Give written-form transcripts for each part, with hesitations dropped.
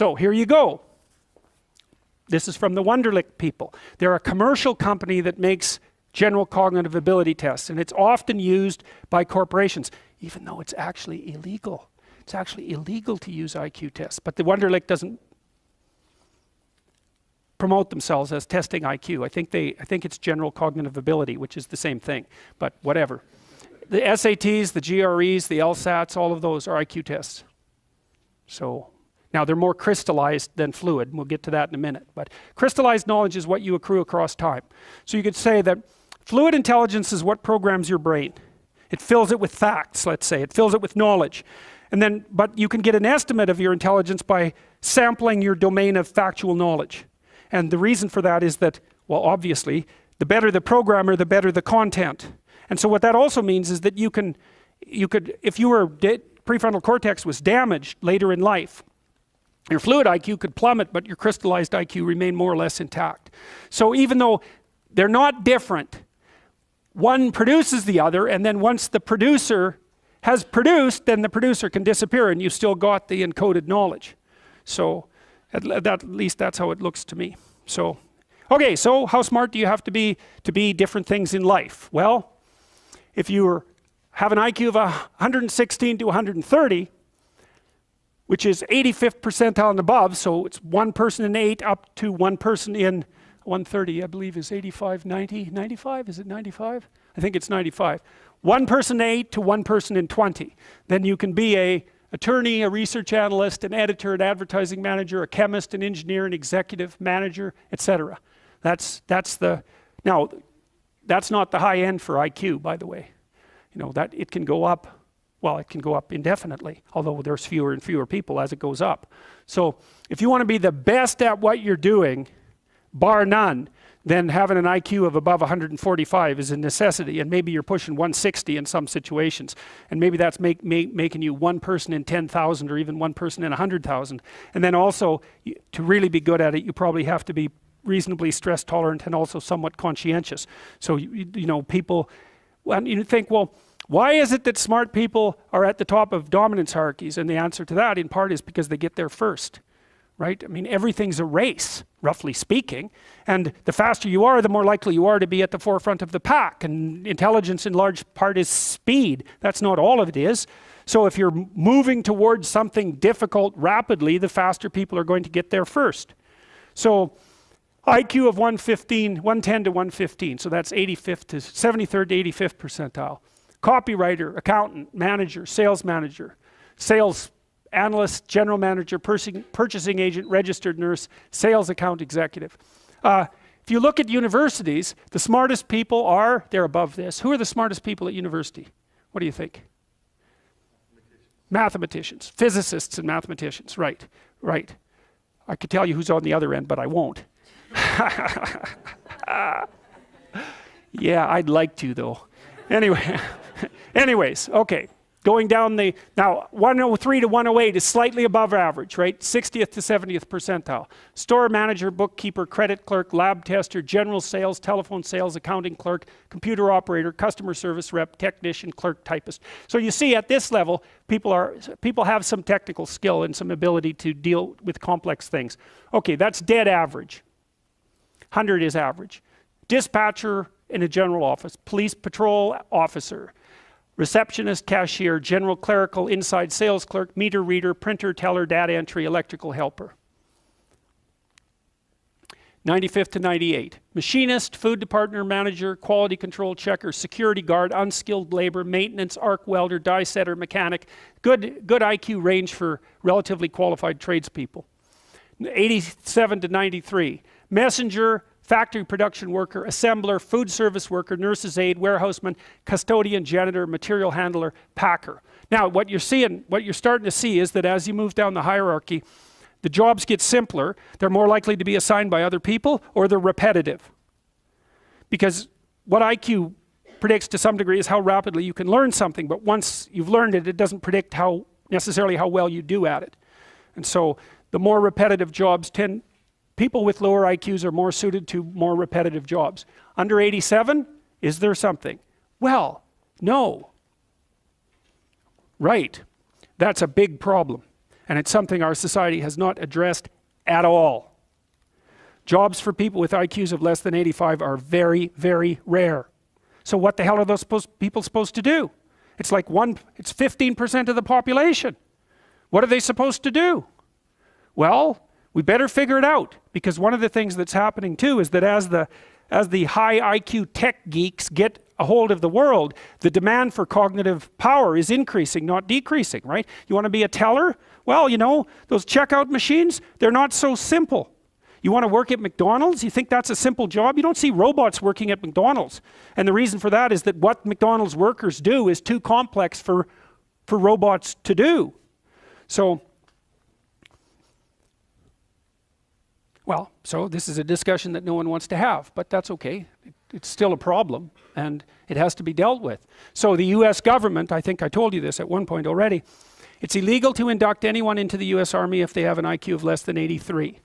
So here you go. This is from the Wonderlic people. They're a commercial company that makes general cognitive ability tests, and it's often used by corporations, even though it's actually illegal. It's actually illegal to use IQ tests, but the Wonderlic doesn't promote themselves as testing IQ. I think it's general cognitive ability, which is the same thing, but whatever. The SATs, the GREs, the LSATs, all of those are IQ tests. So now they're more crystallized than fluid, and we'll get to that in a minute, but crystallized knowledge is what you accrue across time. So you could say that fluid intelligence is what programs your brain. It fills it with facts, let's say. It fills it with knowledge. And then, but you can get an estimate of your intelligence by sampling your domain of factual knowledge. And the reason for that is that, well, obviously, the better the programmer, the better the content. And so what that also means is that you could, if your prefrontal cortex was damaged later in life, your fluid IQ could plummet, but your crystallized IQ remain more or less intact. So even though they're not different, one produces the other, and then once the producer has produced, then the producer can disappear and you still got the encoded knowledge. So at least that's how it looks to me. So, okay, so how smart do you have to be different things in life? Well, if you have an IQ of 116 to 130, which is 85th percentile and above, so it's one person in 8 up to one person in 130, I believe is 85, 90, 95, is it 95? I think it's 95. One person in 8 to one person in 20. Then you can be a attorney, a research analyst, an editor, an advertising manager, a chemist, an engineer, an executive manager, etc. That's not the high end for IQ, by the way. You know, that it can go up, well, it can go up indefinitely, although there's fewer and fewer people as it goes up. So if you want to be the best at what you're doing, bar none, then having an IQ of above 145 is a necessity, and maybe you're pushing 160 in some situations, and maybe that's making you one person in 10,000 or even one person in 100,000. And then also, to really be good at it, you probably have to be reasonably stress tolerant and also somewhat conscientious. So you know, people, when you think, well, why is it that smart people are at the top of dominance hierarchies? And the answer to that in part is because they get there first. Right? I mean, everything's a race, roughly speaking, and the faster you are, the more likely you are to be at the forefront of the pack, and intelligence in large part is speed. That's not all of it is. So if you're moving towards something difficult rapidly, the faster people are going to get there first. So IQ of 110 to 115, so that's 85th to 73rd to 85th percentile. Copywriter, accountant, manager, sales analyst, general manager, purchasing agent, registered nurse, sales account executive. If you look at universities, the smartest people are, they're above this. Who are the smartest people at university? What do you think? Mathematicians, physicists and mathematicians, right. I could tell you who's on the other end, but I won't. Yeah, I'd like to though. Anyways, okay. Going down now 103 to 108 is slightly above average, right? 60th to 70th percentile. Store manager, bookkeeper, credit clerk, lab tester, general sales, telephone sales, accounting clerk, computer operator, customer service rep, technician, clerk, typist. So you see at this level, people have some technical skill and some ability to deal with complex things. Okay, that's dead average. 100 is average. Dispatcher in a general office, police patrol officer, receptionist, cashier, general clerical, inside sales clerk, meter reader, printer, teller, data entry, electrical helper. 95th to 98. Machinist, food department manager, quality control checker, security guard, unskilled labor, maintenance, arc welder, die setter, mechanic. Good IQ range for relatively qualified tradespeople. 87 to 93. Messenger, factory production worker, assembler, food service worker, nurse's aide, warehouseman, custodian, janitor, material handler, packer. Now, what you're starting to see is that as you move down the hierarchy, the jobs get simpler. They're more likely to be assigned by other people, or they're repetitive. Because what IQ predicts to some degree is how rapidly you can learn something, but once you've learned it, it doesn't predict necessarily how well you do at it. And so the more repetitive jobs people with lower IQs are more suited to more repetitive jobs. Under 87, is there something? Well, no. Right. That's a big problem. And it's something our society has not addressed at all. Jobs for people with IQs of less than 85 are very, very rare. So what the hell are those people supposed to do? It's like it's 15% of the population. What are they supposed to do? Well, we better figure it out, because one of the things that's happening too is that as the high IQ tech geeks get a hold of the world, the demand for cognitive power is increasing, not decreasing, right? You want to be a teller? Well, you know, those checkout machines, they're not so simple. You want to work at McDonald's? You think that's a simple job? You don't see robots working at McDonald's. And the reason for that is that what McDonald's workers do is too complex for robots to do. So this is a discussion that no one wants to have, but that's okay. It's still a problem, and it has to be dealt with. So the US government, I think I told you this at one point already, it's illegal to induct anyone into the US Army if they have an IQ of less than 83,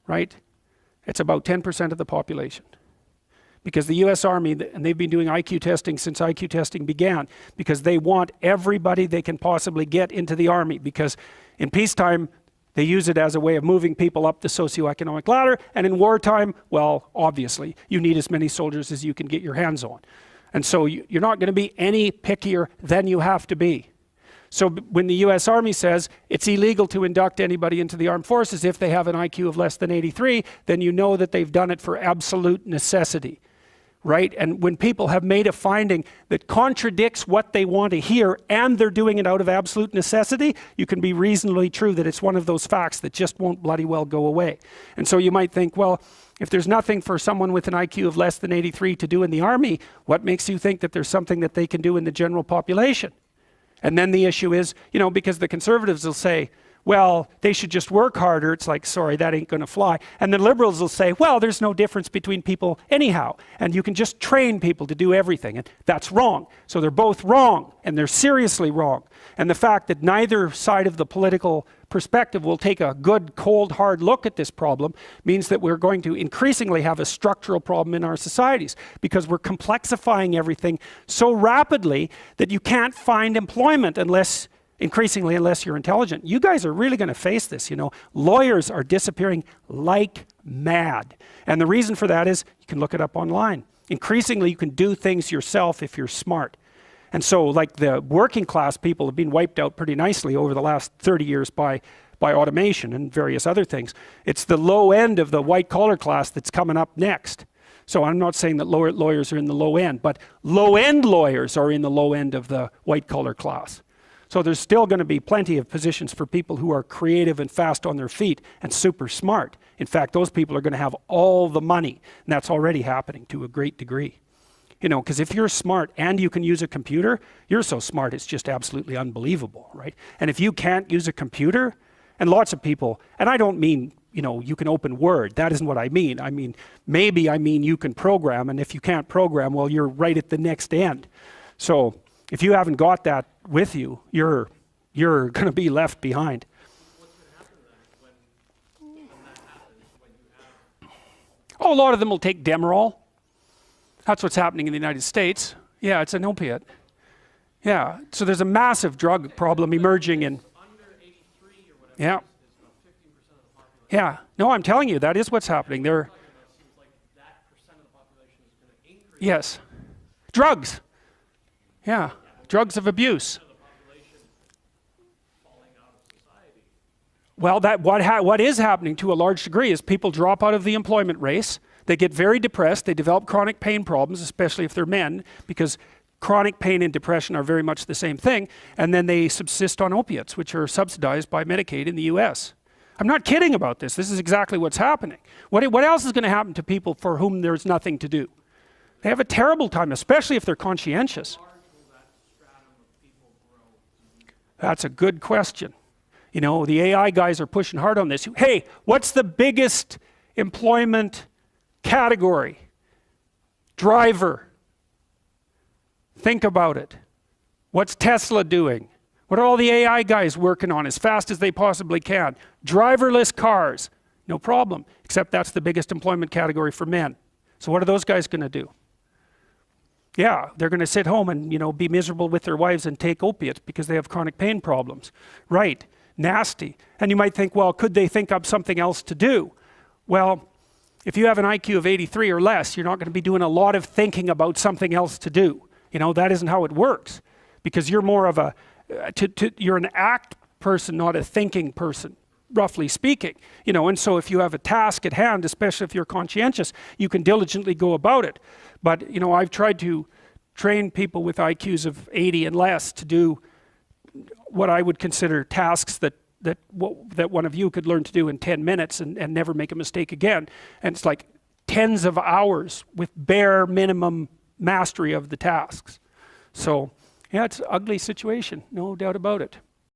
right? It's about 10% of the population. Because the US Army, and they've been doing IQ testing since IQ testing began, because they want everybody they can possibly get into the Army, because in peacetime, they use it as a way of moving people up the socioeconomic ladder, and in wartime, well, obviously, you need as many soldiers as you can get your hands on. And so you're not going to be any pickier than you have to be. So when the US Army says it's illegal to induct anybody into the armed forces if they have an IQ of less than 83, then you know that they've done it for absolute necessity. Right? And when people have made a finding that contradicts what they want to hear, and they're doing it out of absolute necessity, you can be reasonably true that it's one of those facts that just won't bloody well go away. And so you might think, well, if there's nothing for someone with an IQ of less than 83 to do in the Army, what makes you think that there's something that they can do in the general population? And then the issue is, you know, because the conservatives will say, well, they should just work harder. It's like, sorry, that ain't going to fly. And the liberals will say, well, there's no difference between people anyhow, and you can just train people to do everything. And that's wrong. So they're both wrong, and they're seriously wrong. And the fact that neither side of the political perspective will take a good, cold, hard look at this problem means that we're going to increasingly have a structural problem in our societies, because we're complexifying everything so rapidly that you can't find employment unless you're intelligent. You guys are really going to face this, you know. Lawyers are disappearing like mad. And the reason for that is, you can look it up online. Increasingly, you can do things yourself if you're smart. And so, like, the working class people have been wiped out pretty nicely over the last 30 years by automation and various other things. It's the low end of the white collar class that's coming up next. So I'm not saying that lawyers are in the low end, but low end lawyers are in the low end of the white collar class. So there's still going to be plenty of positions for people who are creative and fast on their feet and super smart. In fact, those people are going to have all the money, and that's already happening to a great degree. You know, because if you're smart and you can use a computer, you're so smart it's just absolutely unbelievable, right? And if you can't use a computer, and lots of people, and I don't mean, you know, you can open Word. That isn't what I mean. I mean, maybe I mean you can program, and if you can't program, well, you're right at the next end. So if you haven't got that with you, you're going to be left behind. What's going to happen then when that happens, when you have... Oh, a lot of them will take Demerol. That's what's happening in the United States. Yeah, it's an opiate. Yeah, so there's a massive drug problem emerging in... Under 83 or whatever, yeah. It's about 15% of the population. Yeah, no, I'm telling you, that is what's happening. Seems like that percent of the population is going to increase. Yes. Drugs. Yeah, drugs of abuse. Well, what is happening to a large degree is people drop out of the employment race. They get very depressed. They develop chronic pain problems, especially if they're men, because chronic pain and depression are very much the same thing. And then they subsist on opiates, which are subsidized by Medicaid in the US. I'm not kidding about this. This is exactly what's happening. What else is going to happen to people for whom there's nothing to do? They have a terrible time, especially if they're conscientious. That's a good question. You know, the AI guys are pushing hard on this. Hey, what's the biggest employment category? Driver. Think about it. What's Tesla doing? What are all the AI guys working on as fast as they possibly can? Driverless cars. No problem, except that's the biggest employment category for men. So what are those guys going to do? Yeah, they're going to sit home and, you know, be miserable with their wives and take opiates because they have chronic pain problems. Right. nasty. And you might think, well, could they think up something else to do? Well, if you have an IQ of 83 or less, you're not going to be doing a lot of thinking about something else to do. You know, that isn't how it works, because you're more of a, you're an act person, not a thinking person, roughly speaking. You know, and so if you have a task at hand, especially if you're conscientious, you can diligently go about it. But, you know, I've tried to train people with IQs of 80 and less to do what I would consider tasks that one of you could learn to do in 10 minutes and never make a mistake again. And it's like tens of hours with bare minimum mastery of the tasks. So yeah, it's an ugly situation, no doubt about it.